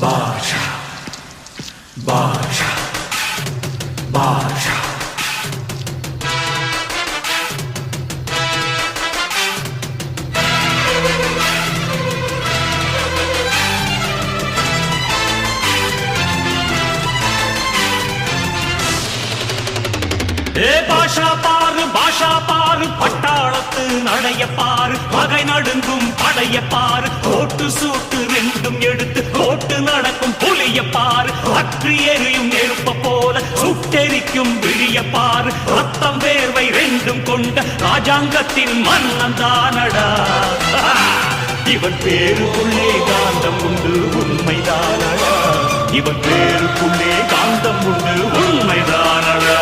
பாஷா பாஷா பாஷா பாஷா பாரு பட்டாளத்து நடைய பாரு பகை நடுங்கும் படைய பாரு கோட்டு சூட்டு ரெண்டும் எடுத்து கோட்டு நடக்கும் புலிய பாரு அற்றி எரியும் நெருப்ப போல சுட்டெரிக்கும் விழிய பாரு ரத்தம் வேர்வை ரெண்டும் கொண்ட ராஜாங்கத்தின் மன்னன் தானடா இவன் பேருக்குள்ளே காந்தம் உண்டு உண்மைதானடா இவன் பேருக்குள்ளே காந்தம் உண்டு உண்மைதானடா